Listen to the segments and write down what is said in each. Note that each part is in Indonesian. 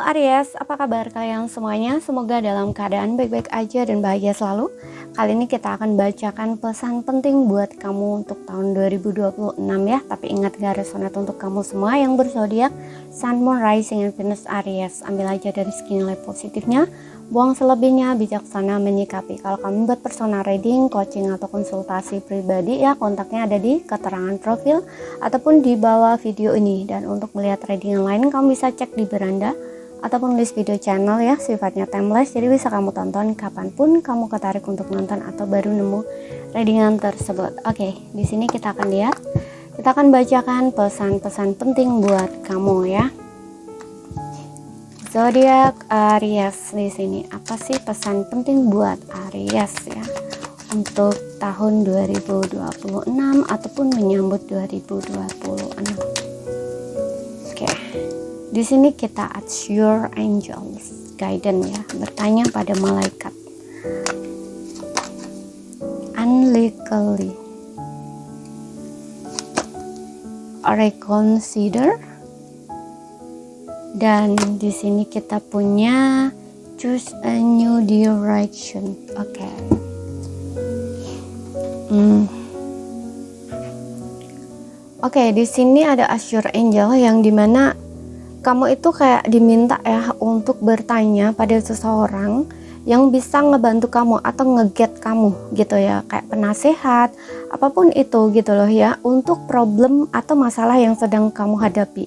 Aries, apa kabar kalian semuanya? Semoga dalam keadaan baik-baik aja dan bahagia selalu. Kali ini kita akan bacakan pesan penting buat kamu untuk tahun 2026 ya. Tapi ingat gak resonate untuk kamu semua yang berzodiak Sun, Moon, Rising, and Venus Aries. Ambil aja dari segi nilai positifnya, buang selebihnya, bijaksana menyikapi. Kalau kamu buat personal reading, coaching, atau konsultasi pribadi ya, kontaknya ada di keterangan profil ataupun di bawah video ini. Dan untuk melihat reading yang lain, kamu bisa cek di beranda ataupun list video channel ya, sifatnya timeless, jadi bisa kamu tonton kapanpun kamu ketarik untuk nonton atau baru nemu readingan tersebut. Oke, di sini kita akan lihat, kita akan bacakan pesan-pesan penting buat kamu ya. Zodiak Aries di sini, apa sih pesan penting buat Aries ya untuk tahun 2026 ataupun menyambut 2026? Oke. Di sini kita ask your angels guidance ya, bertanya pada malaikat. Unlikely, reconsider, dan di sini kita punya choose a new direction. Oke. Oke, di sini ada ask your angel yang dimana kamu itu kayak diminta ya untuk bertanya pada seseorang yang bisa ngebantu kamu atau nge-guide kamu gitu ya, kayak penasehat apapun itu gitu loh ya, untuk problem atau masalah yang sedang kamu hadapi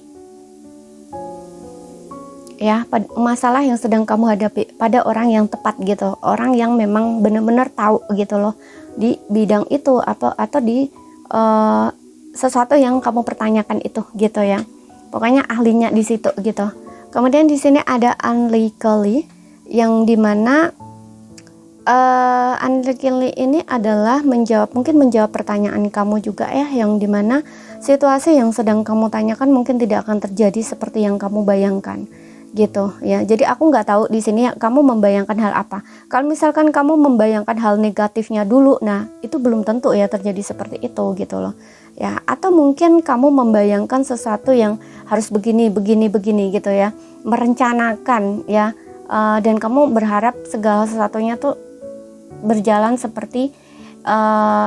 ya, masalah yang sedang kamu hadapi pada orang yang tepat gitu, orang yang memang benar-benar tahu gitu loh di bidang itu atau di sesuatu yang kamu pertanyakan itu gitu ya. Pokoknya ahlinya di situ gitu. Kemudian di sini ada unlikely yang dimana unlikely ini adalah mungkin menjawab pertanyaan kamu juga ya, yang dimana situasi yang sedang kamu tanyakan mungkin tidak akan terjadi seperti yang kamu bayangkan gitu ya. Jadi aku nggak tahu di sini kamu membayangkan hal apa. Kalau misalkan kamu membayangkan hal negatifnya dulu, nah itu belum tentu ya terjadi seperti itu gitu loh ya. Atau mungkin kamu membayangkan sesuatu yang harus begini gitu ya, merencanakan ya, dan kamu berharap segala sesuatunya tuh berjalan seperti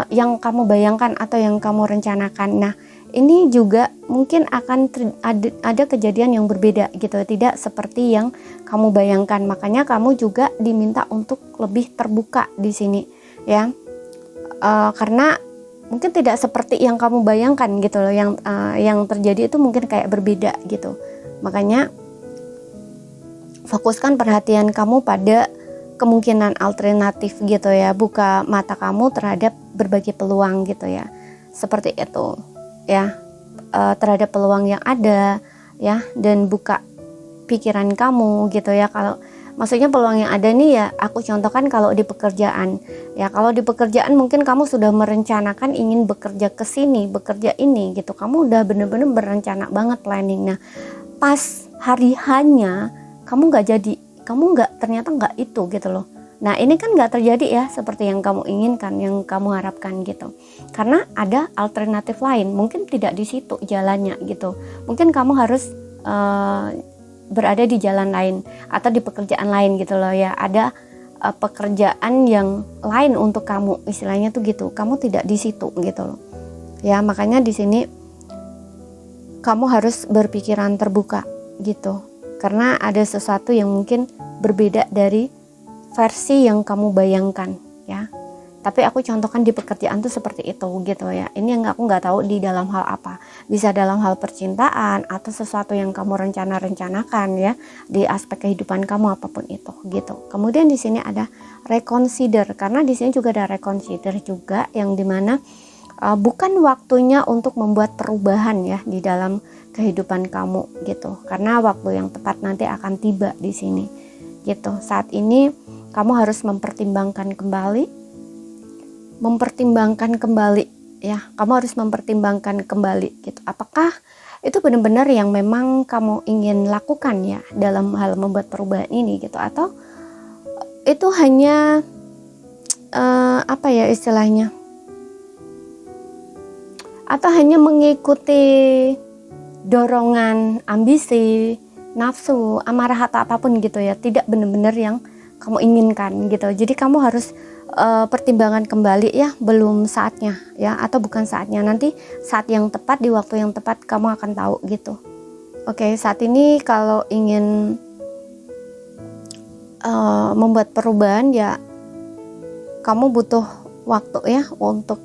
yang kamu bayangkan atau yang kamu rencanakan. Nah ini juga mungkin akan ada kejadian yang berbeda gitu, tidak seperti yang kamu bayangkan. Makanya kamu juga diminta untuk lebih terbuka di sini ya, karena mungkin tidak seperti yang kamu bayangkan gitu loh, yang terjadi itu mungkin kayak berbeda gitu. Makanya fokuskan perhatian kamu pada kemungkinan alternatif gitu ya, buka mata kamu terhadap berbagai peluang gitu ya, seperti itu ya, terhadap peluang yang ada ya, dan buka pikiran kamu gitu ya. Kalau maksudnya peluang yang ada nih ya, aku contohkan kalau di pekerjaan ya, kalau di pekerjaan mungkin kamu sudah merencanakan ingin bekerja ke sini, bekerja ini gitu, kamu udah bener-bener berencana banget, planning. Nah pas hari hanya kamu nggak jadi, ternyata nggak itu gitu loh. Nah ini kan nggak terjadi ya seperti yang kamu inginkan, yang kamu harapkan gitu, karena ada alternatif lain, mungkin tidak di situ jalannya gitu. Mungkin kamu harus berada di jalan lain atau di pekerjaan lain gitu loh ya, ada pekerjaan yang lain untuk kamu, istilahnya tuh gitu, kamu tidak di situ gitu loh ya. Makanya di sini kamu harus berpikiran terbuka gitu, karena ada sesuatu yang mungkin berbeda dari versi yang kamu bayangkan ya. Tapi aku contohkan di pekerjaan tuh seperti itu gitu ya. Ini yang aku nggak tahu di dalam hal apa. Bisa dalam hal percintaan atau sesuatu yang kamu rencanakan ya, di aspek kehidupan kamu apapun itu gitu. Kemudian di sini ada reconsider, karena di sini juga ada reconsider juga yang dimana bukan waktunya untuk membuat perubahan ya di dalam kehidupan kamu gitu. Karena waktu yang tepat nanti akan tiba di sini gitu. Saat ini kamu harus mempertimbangkan kembali ya, kamu harus mempertimbangkan kembali gitu, apakah itu benar-benar yang memang kamu ingin lakukan ya dalam hal membuat perubahan ini gitu, atau itu hanya apa ya istilahnya, atau hanya mengikuti dorongan ambisi nafsu, amarah atau apapun gitu ya, tidak benar-benar yang kamu inginkan gitu. Jadi kamu harus pertimbangan kembali ya, belum saatnya ya, atau bukan saatnya, nanti saat yang tepat, di waktu yang tepat kamu akan tahu gitu. Oke, saat ini kalau ingin membuat perubahan ya, kamu butuh waktu ya untuk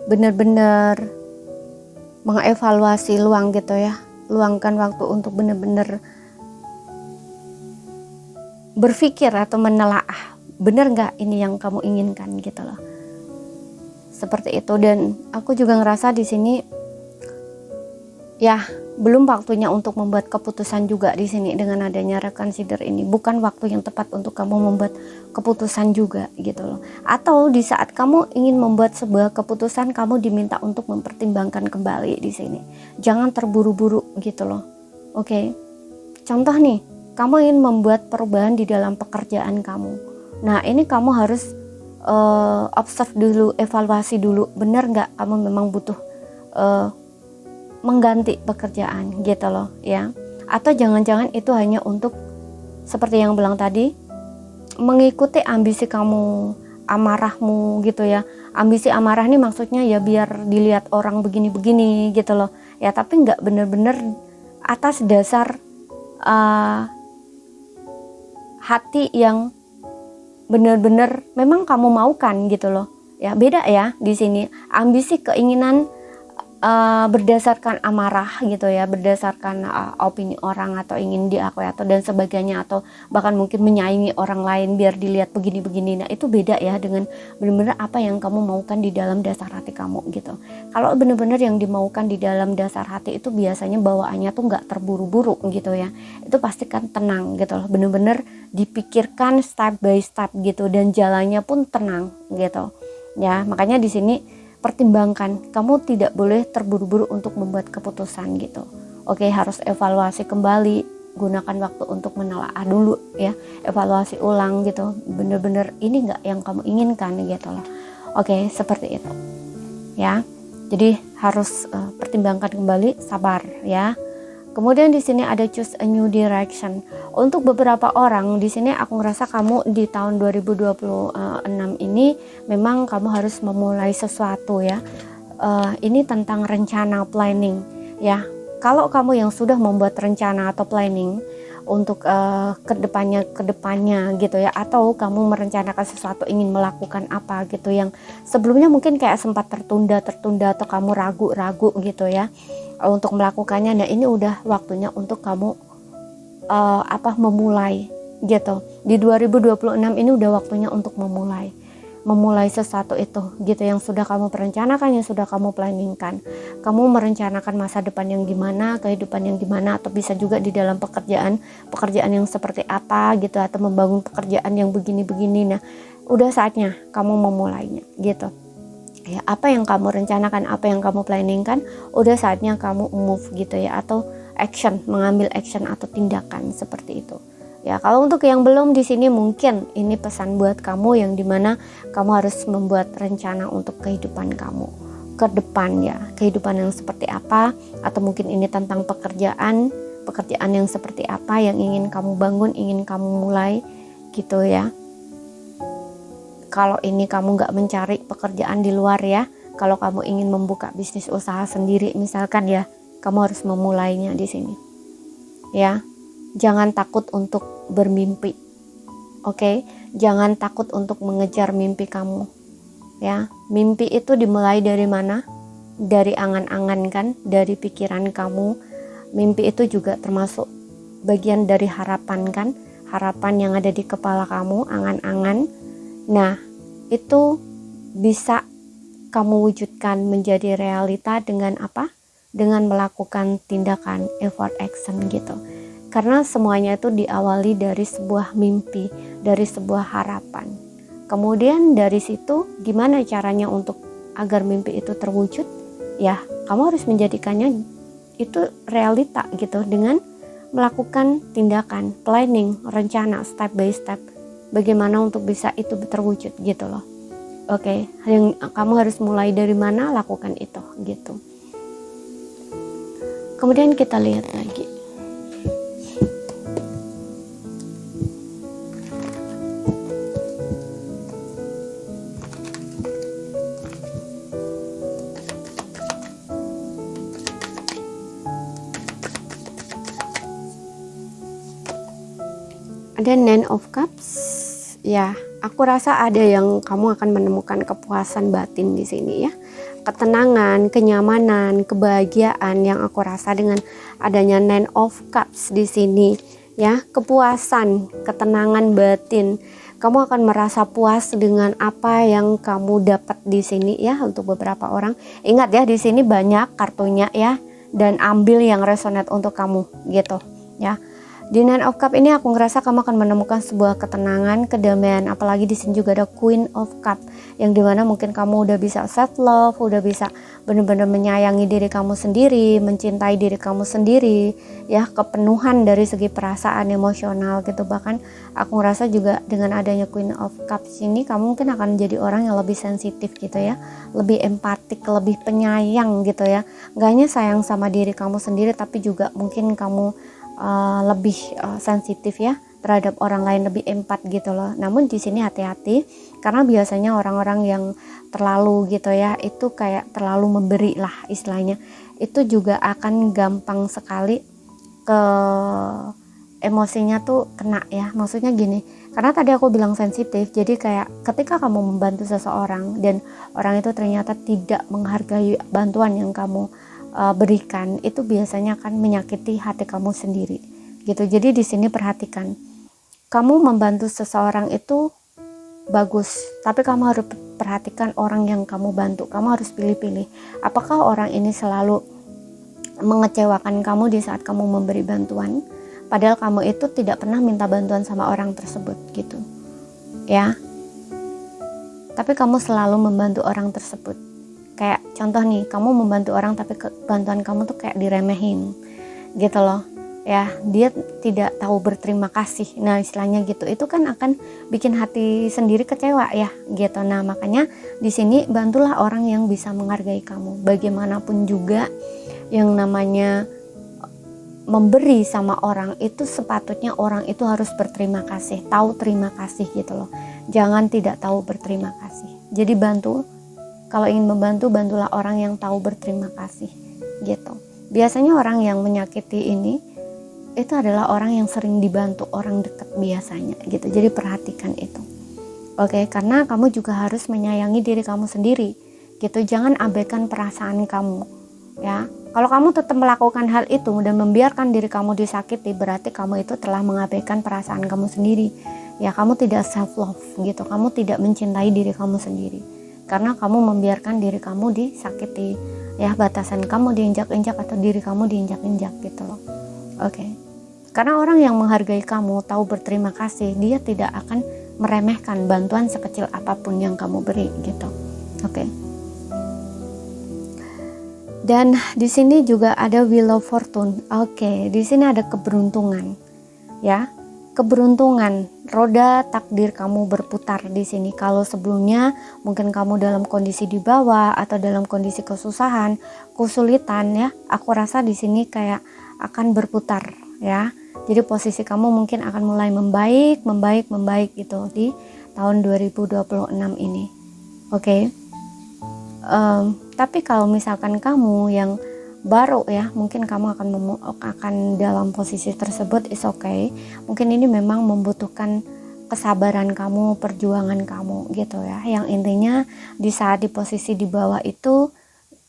benar-benar mengevaluasi luang gitu ya, luangkan waktu untuk benar-benar berpikir atau menelaah benar nggak ini yang kamu inginkan gitu loh, seperti itu. Dan aku juga ngerasa di sini ya belum waktunya untuk membuat keputusan juga di sini. Dengan adanya reconsider ini bukan waktu yang tepat untuk kamu membuat keputusan juga gitu loh. Atau di saat kamu ingin membuat sebuah keputusan, kamu diminta untuk mempertimbangkan kembali di sini. Jangan terburu-buru gitu loh. Oke. Contoh nih, kamu ingin membuat perubahan di dalam pekerjaan kamu. Nah, ini kamu harus observe dulu, evaluasi dulu, benar nggak kamu memang butuh mengganti pekerjaan gitu loh ya. Atau jangan-jangan itu hanya untuk seperti yang bilang tadi, mengikuti ambisi kamu, amarahmu gitu ya. Ambisi amarah ini maksudnya ya biar dilihat orang begini-begini gitu loh ya, tapi nggak benar-benar atas dasar hati yang benar-benar memang kamu maukan gitu loh ya. Beda ya di sini, ambisi, keinginan berdasarkan amarah gitu ya, berdasarkan opini orang atau ingin diakui atau dan sebagainya, atau bahkan mungkin menyaingi orang lain biar dilihat begini-begini. Nah, itu beda ya dengan benar-benar apa yang kamu maukan di dalam dasar hati kamu gitu. Kalau benar-benar yang dimaukan di dalam dasar hati itu biasanya bawaannya tuh nggak terburu-buru gitu ya, itu pasti kan tenang gitu loh, benar-benar dipikirkan step by step gitu, dan jalannya pun tenang gitu ya. Makanya di sini pertimbangkan, kamu tidak boleh terburu-buru untuk membuat keputusan gitu. Oke, harus evaluasi kembali, gunakan waktu untuk menelaah dulu ya, evaluasi ulang gitu, bener-bener ini nggak yang kamu inginkan gitu loh. Oke, seperti itu ya. Jadi harus pertimbangkan kembali, sabar ya. Kemudian di sini ada choose a new direction. Untuk beberapa orang di sini aku ngerasa kamu di tahun 2026 ini memang kamu harus memulai sesuatu ya. Ini tentang rencana, planning ya. Kalau kamu yang sudah membuat rencana atau planning untuk kedepannya gitu ya, atau kamu merencanakan sesuatu, ingin melakukan apa gitu yang sebelumnya mungkin kayak sempat tertunda atau kamu ragu-ragu gitu ya untuk melakukannya. Nah, ini udah waktunya untuk kamu memulai gitu. Di 2026 ini udah waktunya untuk memulai sesuatu itu gitu, yang sudah kamu perencanakan, yang sudah kamu planningkan. Kamu merencanakan masa depan yang gimana, kehidupan yang gimana, atau bisa juga di dalam pekerjaan yang seperti apa gitu, atau membangun pekerjaan yang begini-begini. Nah, udah saatnya kamu memulainya gitu ya. Apa yang kamu rencanakan, apa yang kamu planningkan, udah saatnya kamu move gitu ya, atau action, mengambil action atau tindakan seperti itu ya. Kalau untuk yang belum di sini, mungkin ini pesan buat kamu yang dimana kamu harus membuat rencana untuk kehidupan kamu ke depan ya, kehidupan yang seperti apa, atau mungkin ini tentang pekerjaan yang seperti apa yang ingin kamu bangun, ingin kamu mulai gitu ya. Kalau ini kamu nggak mencari pekerjaan di luar ya, kalau kamu ingin membuka bisnis usaha sendiri misalkan ya, kamu harus memulainya di sini ya. Jangan takut untuk bermimpi, oke? Jangan takut untuk mengejar mimpi kamu ya. Mimpi itu dimulai dari mana? Dari angan-angan kan, dari pikiran kamu. Mimpi itu juga termasuk bagian dari harapan kan, harapan yang ada di kepala kamu, angan-angan. Nah, itu bisa kamu wujudkan menjadi realita dengan apa? Dengan melakukan tindakan, effort, action gitu. Karena semuanya itu diawali dari sebuah mimpi, dari sebuah harapan. Kemudian dari situ gimana caranya untuk agar mimpi itu terwujud? Ya, kamu harus menjadikannya itu realita gitu, dengan melakukan tindakan, planning, rencana, step by step. Bagaimana untuk bisa itu terwujud gitu loh. Oke, yang kamu harus mulai dari mana, lakukan itu gitu. Kemudian kita lihat lagi. Ada Nine of Cups. Ya, aku rasa ada yang kamu akan menemukan kepuasan batin di sini ya. Ketenangan, kenyamanan, kebahagiaan yang aku rasa dengan adanya Nine of Cups di sini ya. Kepuasan, ketenangan batin. Kamu akan merasa puas dengan apa yang kamu dapat di sini ya. Untuk beberapa orang, ingat ya, di sini banyak kartunya ya, dan ambil yang resonate untuk kamu gitu ya. Di Nine of Cup ini aku ngerasa kamu akan menemukan sebuah ketenangan, kedamaian. Apalagi di sini juga ada Queen of Cup, yang dimana mungkin kamu udah bisa self love, udah bisa benar-benar menyayangi diri kamu sendiri, mencintai diri kamu sendiri, ya, kepenuhan dari segi perasaan, emosional gitu. Bahkan aku ngerasa juga dengan adanya Queen of Cups ini, kamu mungkin akan jadi orang yang lebih sensitif gitu ya, lebih empatik, lebih penyayang gitu ya. Gak hanya sayang sama diri kamu sendiri, tapi juga mungkin kamu lebih sensitif ya terhadap orang lain, lebih empat gitu loh. Namun di sini hati-hati, karena biasanya orang-orang yang terlalu gitu ya, itu kayak terlalu memberi lah istilahnya, itu juga akan gampang sekali ke emosinya tuh kena ya. Maksudnya gini, karena tadi aku bilang sensitif, jadi kayak ketika kamu membantu seseorang dan orang itu ternyata tidak menghargai bantuan yang kamu berikan, itu biasanya akan menyakiti hati kamu sendiri gitu. Jadi di sini perhatikan, kamu membantu seseorang itu bagus, tapi kamu harus perhatikan orang yang kamu bantu. Kamu harus pilih-pilih, apakah orang ini selalu mengecewakan kamu di saat kamu memberi bantuan, padahal kamu itu tidak pernah minta bantuan sama orang tersebut gitu ya, tapi kamu selalu membantu orang tersebut. Kayak contoh nih, kamu membantu orang tapi bantuan kamu tuh kayak diremehin gitu loh ya, dia tidak tahu berterima kasih, nah istilahnya gitu. Itu kan akan bikin hati sendiri kecewa ya gitu. Nah makanya di sini bantulah orang yang bisa menghargai kamu. Bagaimanapun juga yang namanya memberi sama orang itu, sepatutnya orang itu harus berterima kasih, tahu terima kasih gitu loh. Jangan tidak tahu berterima kasih. Jadi bantu, kalau ingin membantu, bantulah orang yang tahu berterima kasih gitu. Biasanya orang yang menyakiti ini itu adalah orang yang sering dibantu orang dekat biasanya gitu. Jadi perhatikan itu. Oke, karena kamu juga harus menyayangi diri kamu sendiri gitu. Jangan abaikan perasaan kamu ya. Kalau kamu tetap melakukan hal itu dan membiarkan diri kamu disakiti, berarti kamu itu telah mengabaikan perasaan kamu sendiri ya. Kamu tidak self love gitu. Kamu tidak mencintai diri kamu sendiri, karena kamu membiarkan diri kamu disakiti ya, batasan kamu diinjak-injak atau diri kamu diinjak-injak gitu loh. Oke. Karena orang yang menghargai kamu, tahu berterima kasih, dia tidak akan meremehkan bantuan sekecil apapun yang kamu beri gitu. Oke. Dan di sini juga ada Wheel of Fortune. Oke, di sini ada keberuntungan ya. Keberuntungan, roda takdir kamu berputar di sini. Kalau sebelumnya mungkin kamu dalam kondisi di bawah atau dalam kondisi kesusahan, kesulitan ya, aku rasa di sini kayak akan berputar ya. Jadi posisi kamu mungkin akan mulai membaik gitu di tahun 2026 ini. Oke. Tapi kalau misalkan kamu yang baru ya, mungkin kamu akan dalam posisi tersebut, is okay. Mungkin ini memang membutuhkan kesabaran kamu, perjuangan kamu gitu ya. Yang intinya di saat di posisi di bawah itu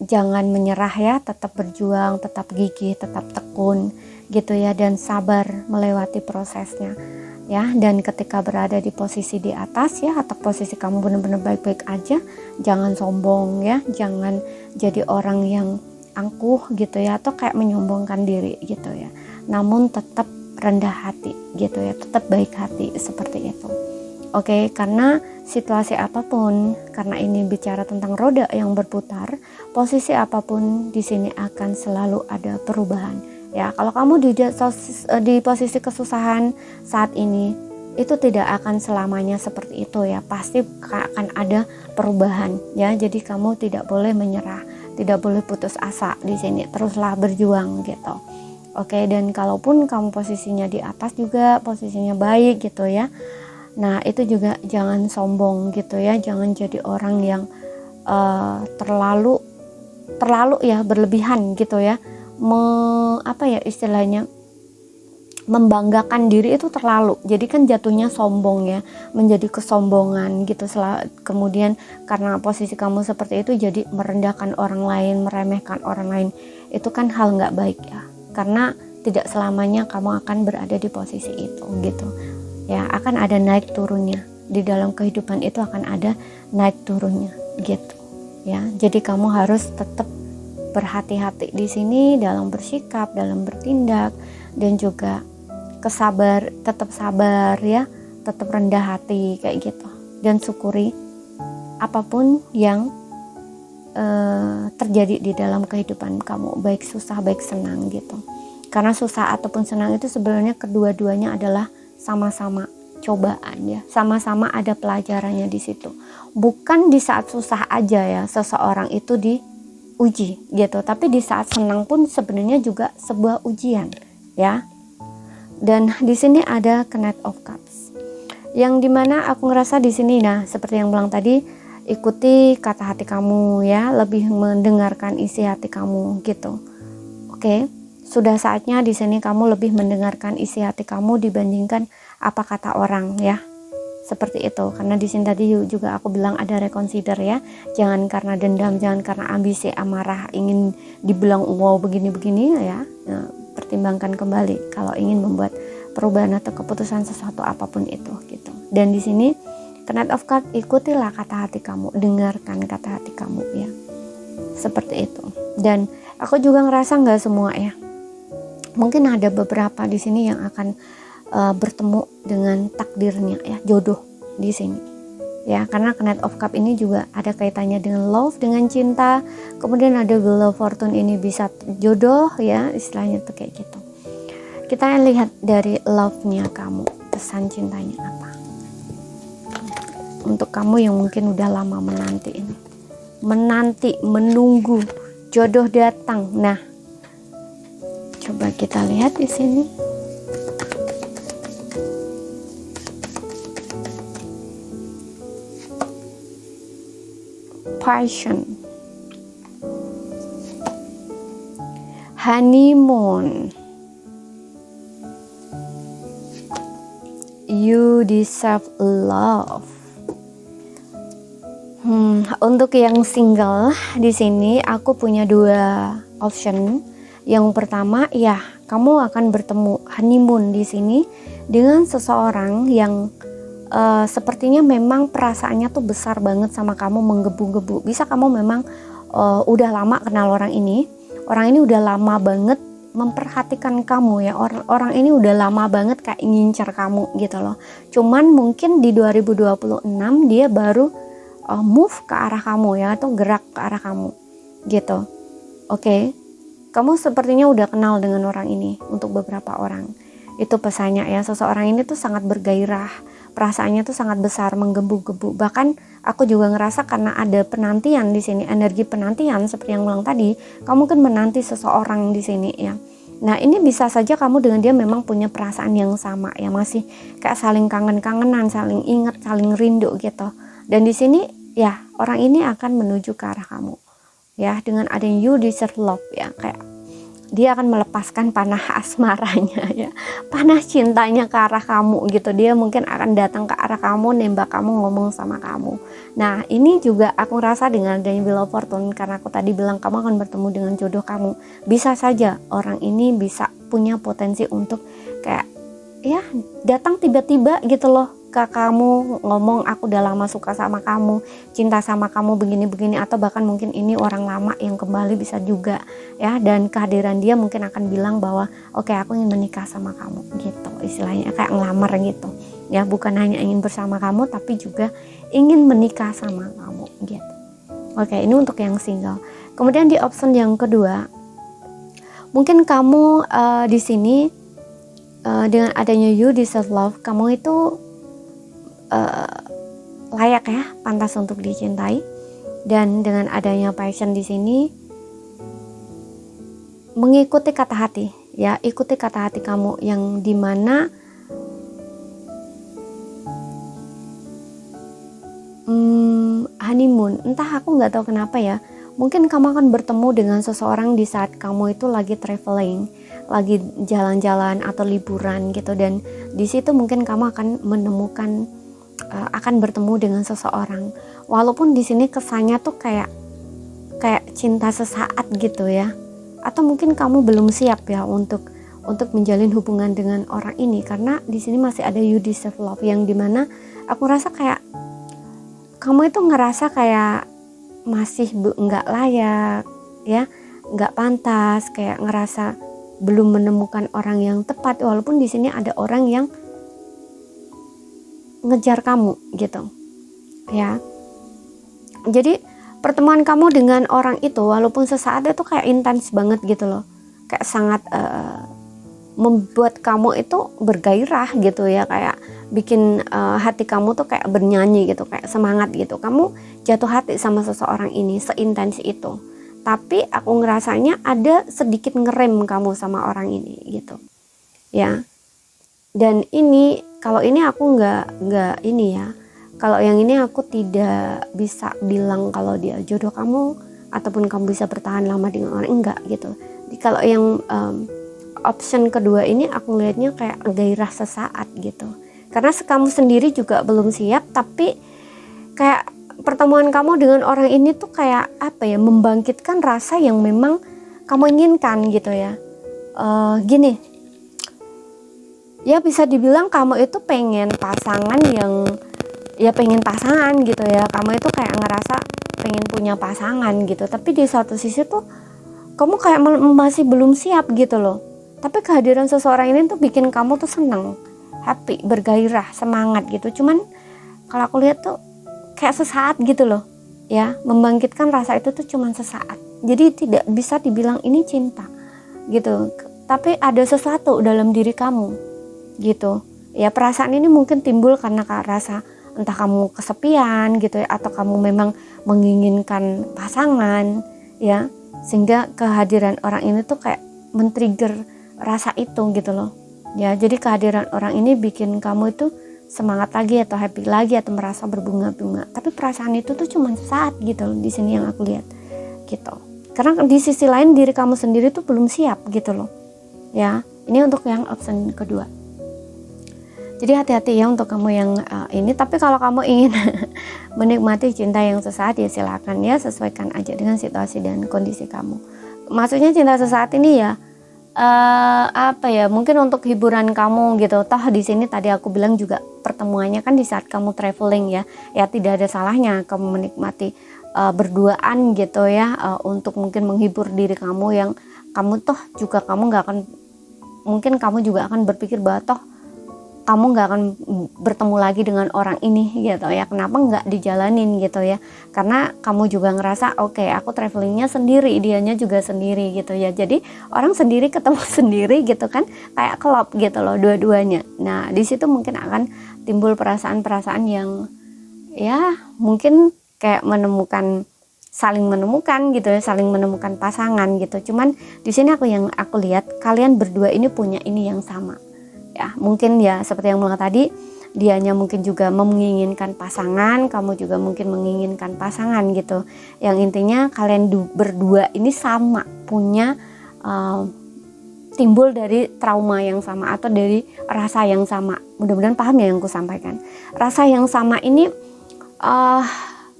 jangan menyerah ya, tetap berjuang, tetap gigih, tetap tekun gitu ya, dan sabar melewati prosesnya ya. Dan ketika berada di posisi di atas ya, atau posisi kamu benar-benar baik-baik aja, jangan sombong ya, jangan jadi orang yang angkuh gitu ya, atau kayak menyombongkan diri gitu ya. Namun tetap rendah hati gitu ya, tetap baik hati seperti itu. Oke, karena situasi apapun, karena ini bicara tentang roda yang berputar, posisi apapun di sini akan selalu ada perubahan. Ya, kalau kamu di posisi kesusahan saat ini, itu tidak akan selamanya seperti itu ya. Pasti akan ada perubahan ya. Jadi kamu tidak boleh menyerah, tidak boleh putus asa di sini. Teruslah berjuang gitu. Oke, dan kalaupun kamu posisinya di atas juga, posisinya baik gitu ya. Nah, itu juga jangan sombong gitu ya. Jangan jadi orang yang terlalu ya berlebihan gitu ya. Istilahnya membanggakan diri itu terlalu, jadi kan jatuhnya sombong ya, menjadi kesombongan gitu. Kemudian karena posisi kamu seperti itu jadi merendahkan orang lain, meremehkan orang lain, itu kan hal nggak baik ya, karena tidak selamanya kamu akan berada di posisi itu gitu ya. Akan ada naik turunnya di dalam kehidupan, itu akan ada naik turunnya gitu ya. Jadi kamu harus tetap berhati-hati di sini dalam bersikap, dalam bertindak, dan juga tetap sabar ya, tetap rendah hati kayak gitu, dan syukuri apapun yang terjadi di dalam kehidupan kamu, baik susah baik senang gitu. Karena susah ataupun senang itu sebenarnya kedua-duanya adalah sama-sama cobaan ya, sama-sama ada pelajarannya di situ. Bukan di saat susah aja ya seseorang itu diuji gitu, tapi di saat senang pun sebenarnya juga sebuah ujian ya. Dan di sini ada Knight of Cups, yang dimana aku ngerasa di sini, nah seperti yang bilang tadi, ikuti kata hati kamu ya, lebih mendengarkan isi hati kamu gitu. Oke, sudah saatnya di sini kamu lebih mendengarkan isi hati kamu dibandingkan apa kata orang ya, seperti itu. Karena di sini tadi juga aku bilang ada reconsider ya, jangan karena dendam, jangan karena ambisi, amarah, ingin dibilang wow begini-begini ya. Nah, pertimbangkan kembali kalau ingin membuat perubahan atau keputusan sesuatu apapun itu gitu. Dan di sini Knight of Cups, ikutilah kata hati kamu, dengarkan kata hati kamu ya, seperti itu. Dan aku juga ngerasa nggak semua ya, mungkin ada beberapa di sini yang akan bertemu dengan takdirnya ya, jodoh di sini ya. Karena Knight of Cups ini juga ada kaitannya dengan love, dengan cinta. Kemudian ada Wheel of Fortune, ini bisa jodoh ya, istilahnya tuh kayak gitu. Kita lihat dari love-nya kamu, pesan cintanya apa untuk kamu yang mungkin udah lama menanti ini, menunggu jodoh datang. Nah, coba kita lihat di sini. Passion, honeymoon, you deserve love. Untuk yang single di sini aku punya dua option. Yang pertama ya, kamu akan bertemu honeymoon di sini dengan seseorang yang sepertinya memang perasaannya tuh besar banget sama kamu, menggebu-gebu. Bisa kamu memang udah lama kenal orang ini udah lama banget memperhatikan kamu ya, orang ini udah lama banget kayak ngincer kamu gitu loh. Cuman mungkin di 2026 dia baru move ke arah kamu ya, atau gerak ke arah kamu gitu. Oke. Kamu sepertinya udah kenal dengan orang ini untuk beberapa orang. Itu pesannya ya, seseorang ini tuh sangat bergairah, perasaannya tuh sangat besar, menggebu-gebu. Bahkan aku juga ngerasa karena ada penantian di sini, energi penantian seperti yang bilang tadi, kamu kan menanti seseorang di sini ya. Nah, ini bisa saja kamu dengan dia memang punya perasaan yang sama ya, masih kayak saling kangen-kangenan, saling ingat, saling rindu gitu. Dan di sini ya, orang ini akan menuju ke arah kamu. Ya, dengan adanya you deserve love ya, kayak dia akan melepaskan panah asmaranya ya, panah cintanya ke arah kamu gitu. Dia mungkin akan datang ke arah kamu, nembak kamu, ngomong sama kamu. Nah, ini juga aku rasa dengan adanya Wheel of Fortune, karena aku tadi bilang kamu akan bertemu dengan jodoh kamu. Bisa saja orang ini bisa punya potensi untuk kayak ya datang tiba-tiba gitu loh ke kamu, ngomong aku udah lama suka sama kamu, cinta sama kamu begini-begini, atau bahkan mungkin ini orang lama yang kembali bisa juga ya. Dan kehadiran dia mungkin akan bilang bahwa oke, aku ingin menikah sama kamu gitu, istilahnya kayak ngelamar gitu ya, bukan hanya ingin bersama kamu tapi juga ingin menikah sama kamu gitu. Oke, ini untuk yang single. Kemudian di option yang kedua, mungkin kamu di sini dengan adanya you deserve love, kamu itu layak ya, pantas untuk dicintai. Dan dengan adanya passion di sini, mengikuti kata hati ya, ikuti kata hati kamu, yang dimana honeymoon, entah aku nggak tahu kenapa ya, mungkin kamu akan bertemu dengan seseorang di saat kamu itu lagi traveling, lagi jalan-jalan atau liburan gitu, dan di situ mungkin kamu akan menemukan akan bertemu dengan seseorang, walaupun di sini kesannya tuh kayak cinta sesaat gitu ya, atau mungkin kamu belum siap ya untuk menjalin hubungan dengan orang ini, karena di sini masih ada you deserve love, yang dimana aku rasa kayak kamu itu ngerasa kayak masih nggak layak ya, nggak pantas, kayak ngerasa belum menemukan orang yang tepat, walaupun di sini ada orang yang ngejar kamu gitu ya. Jadi pertemuan kamu dengan orang itu walaupun sesaat itu kayak intens banget gitu loh, kayak sangat membuat kamu itu bergairah gitu ya, kayak bikin hati kamu tuh kayak bernyanyi gitu, kayak semangat gitu, kamu jatuh hati sama seseorang ini seintens itu. Tapi aku ngerasanya ada sedikit ngerem kamu sama orang ini gitu ya. Dan ini kalau ini aku nggak ini ya, kalau yang ini aku tidak bisa bilang kalau dia jodoh kamu ataupun kamu bisa bertahan lama dengan orang, enggak gitu. Jadi kalau yang option kedua ini aku lihatnya kayak gairah sesaat gitu, karena kamu sendiri juga belum siap, tapi kayak pertemuan kamu dengan orang ini tuh kayak apa ya, membangkitkan rasa yang memang kamu inginkan gitu ya. Gini ya, bisa dibilang kamu itu pengen pasangan yang ya pengen pasangan gitu ya, kamu itu kayak ngerasa pengen punya pasangan gitu, tapi di satu sisi tuh kamu kayak masih belum siap gitu loh. Tapi kehadiran seseorang ini tuh bikin kamu tuh seneng, happy, bergairah, semangat gitu. Cuman kalau aku lihat tuh kayak sesaat gitu loh ya, membangkitkan rasa itu tuh cuman sesaat. Jadi tidak bisa dibilang ini cinta gitu, tapi ada sesuatu dalam diri kamu gitu ya. Perasaan ini mungkin timbul karena rasa entah kamu kesepian gitu ya, atau kamu memang menginginkan pasangan ya, sehingga kehadiran orang ini tuh kayak men-trigger rasa itu gitu loh ya. Jadi kehadiran orang ini bikin kamu itu semangat lagi atau happy lagi atau merasa berbunga-bunga, tapi perasaan itu tuh cuma sesaat gitu loh di sini yang aku lihat gitu. Karena di sisi lain diri kamu sendiri tuh belum siap gitu loh ya. Ini untuk yang option kedua. Jadi hati-hati ya untuk kamu yang ini. Tapi kalau kamu ingin menikmati cinta yang sesaat ya silakan ya, sesuaikan aja dengan situasi dan kondisi kamu. Maksudnya cinta sesaat ini ya apa ya, mungkin untuk hiburan kamu gitu. Toh di sini tadi aku bilang juga pertemuannya kan di saat kamu traveling ya. Ya tidak ada salahnya kamu menikmati berduaan gitu ya, untuk mungkin menghibur diri kamu yang kamu toh juga kamu nggak akan, mungkin kamu juga akan berpikir bahwa toh kamu nggak akan bertemu lagi dengan orang ini gitu ya, kenapa nggak dijalanin gitu ya, karena kamu juga ngerasa oke, aku travelingnya sendiri, dianya juga sendiri gitu ya. Jadi orang sendiri ketemu sendiri gitu kan, kayak klop gitu loh dua-duanya. Nah di situ mungkin akan timbul perasaan-perasaan yang ya mungkin kayak saling menemukan gitu ya, saling menemukan pasangan gitu. Cuman di sini yang aku lihat kalian berdua ini punya ini yang sama ya. Mungkin ya seperti yang bilang tadi, dianya mungkin juga menginginkan pasangan, kamu juga mungkin menginginkan pasangan gitu. Yang intinya kalian berdua ini sama punya timbul dari trauma yang sama atau dari rasa yang sama. Mudah-mudahan paham ya yang aku sampaikan. Rasa yang sama ini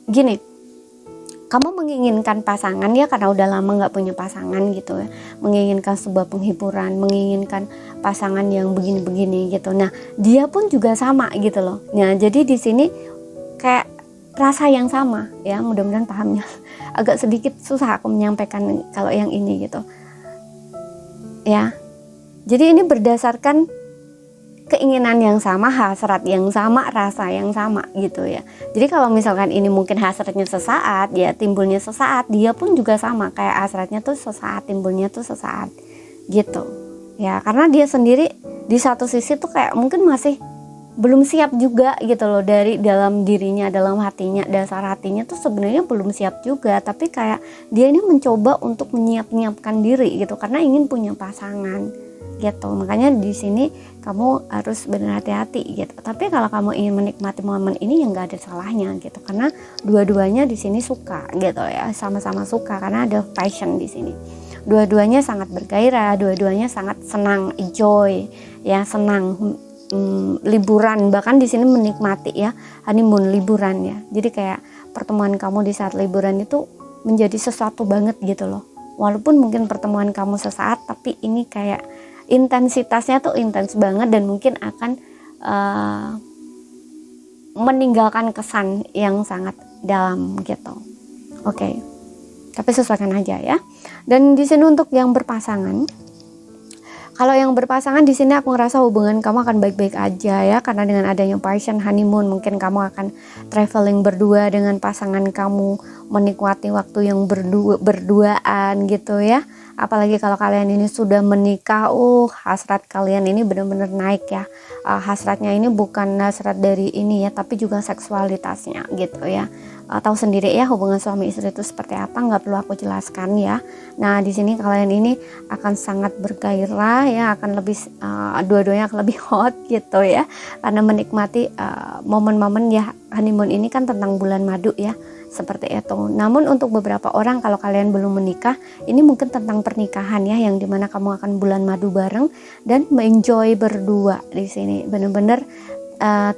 gini, kamu menginginkan pasangan ya karena udah lama nggak punya pasangan gitu ya, menginginkan sebuah penghiburan, menginginkan pasangan yang begini-begini gitu. Nah dia pun juga sama gitu loh. Nah jadi di sini kayak rasa yang sama ya, mudah-mudahan pahamnya. Agak sedikit susah aku menyampaikan kalau yang ini gitu ya. Jadi ini berdasarkan keinginan yang sama, hasrat yang sama, rasa yang sama gitu ya. Jadi kalau misalkan ini mungkin hasratnya sesaat ya, timbulnya sesaat, dia pun juga sama kayak hasratnya tuh sesaat, timbulnya tuh sesaat gitu ya. Karena dia sendiri di satu sisi tuh kayak mungkin masih belum siap juga gitu loh, dari dalam dirinya, dalam hatinya, dasar hatinya tuh sebenarnya belum siap juga, tapi kayak dia ini mencoba untuk menyiapkan diri gitu karena ingin punya pasangan gitu. Makanya di sini kamu harus benar hati-hati gitu. Tapi kalau kamu ingin menikmati momen ini ya nggak ada salahnya gitu, karena dua-duanya di sini suka gitu ya, sama-sama suka karena ada passion di sini. dua-duanya sangat bergairah, dua-duanya sangat senang, enjoy ya, senang, liburan, bahkan di sini menikmati ya, honeymoon, liburan ya. Jadi kayak pertemuan kamu di saat liburan itu menjadi sesuatu banget gitu loh. Walaupun mungkin pertemuan kamu sesaat, tapi ini kayak intensitasnya tuh intens banget dan mungkin akan meninggalkan kesan yang sangat dalam gitu. Oke. Tapi sesuaikan aja ya. Dan di sini untuk yang berpasangan, kalau yang berpasangan di sini aku ngerasa hubungan kamu akan baik-baik aja ya, karena dengan adanya passion honeymoon mungkin kamu akan traveling berdua dengan pasangan kamu, menikmati waktu yang berduaan gitu ya. Apalagi kalau kalian ini sudah menikah, hasrat kalian ini benar-benar naik ya. Hasratnya ini bukan hasrat dari ini ya, tapi juga seksualitasnya gitu ya. Tahu sendiri ya hubungan suami istri itu seperti apa, nggak perlu aku jelaskan ya. Nah di sini kalian ini akan sangat bergairah ya, akan lebih dua-duanya akan lebih hot gitu ya, karena menikmati momen-momen ya. Honeymoon ini kan tentang bulan madu ya, seperti itu. Namun untuk beberapa orang kalau kalian belum menikah, ini mungkin tentang pernikahan ya, yang dimana kamu akan bulan madu bareng dan enjoy berdua di sini. Bener-bener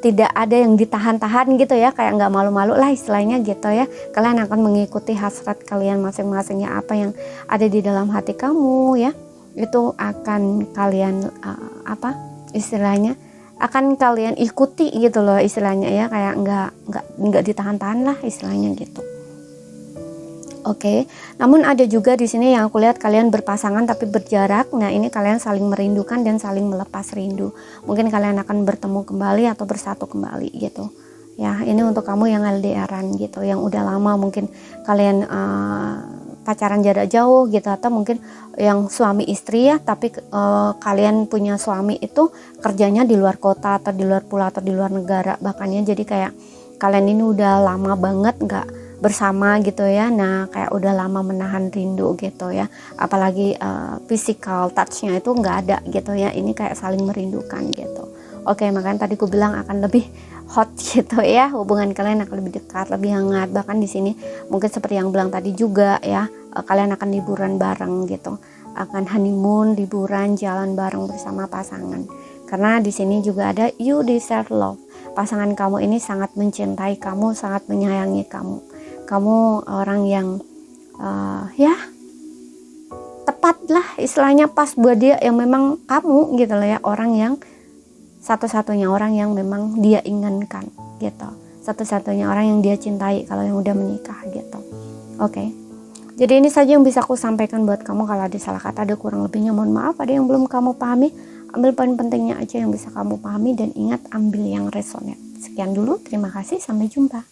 tidak ada yang ditahan-tahan gitu ya, kayak nggak malu-malu lah istilahnya gitu ya. Kalian akan mengikuti hasrat kalian masing-masing ya, apa yang ada di dalam hati kamu ya, itu akan kalian istilahnya akan kalian ikuti gitu loh istilahnya ya, kayak nggak ditahan-tahan lah istilahnya gitu. Oke. Namun ada juga di sini yang aku lihat kalian berpasangan tapi berjarak. Nah, ini kalian saling merindukan dan saling melepas rindu. Mungkin kalian akan bertemu kembali atau bersatu kembali gitu. Ya, ini untuk kamu yang LDRan gitu, yang udah lama mungkin kalian pacaran jarak jauh gitu, atau mungkin yang suami istri ya, tapi kalian punya suami itu kerjanya di luar kota atau di luar pulau atau di luar negara bahkan ya. Jadi kayak kalian ini udah lama banget nggak bersama gitu ya. Nah kayak udah lama menahan rindu gitu ya, apalagi physical touchnya itu nggak ada gitu ya. Ini kayak saling merindukan gitu. Oke, makanya tadi aku bilang akan lebih hot gitu ya, hubungan kalian akan lebih dekat, lebih hangat. Bahkan di sini mungkin seperti yang bilang tadi juga ya, kalian akan liburan bareng gitu, akan honeymoon, liburan, jalan bareng bersama pasangan. Karena di sini juga ada you deserve love. Pasangan kamu ini sangat mencintai kamu, sangat menyayangi kamu. Kamu orang yang ya tepat lah istilahnya, pas buat dia, yang memang kamu gitu loh ya, orang yang satu-satunya orang yang memang dia inginkan gitu, satu-satunya orang yang dia cintai kalau yang udah menikah gitu. Oke. Jadi ini saja yang bisa aku sampaikan buat kamu. Kalau ada salah kata, ada kurang lebihnya mohon maaf. Ada yang belum kamu pahami, ambil poin pentingnya aja yang bisa kamu pahami, dan ingat ambil yang resonate. Sekian dulu, terima kasih, sampai jumpa.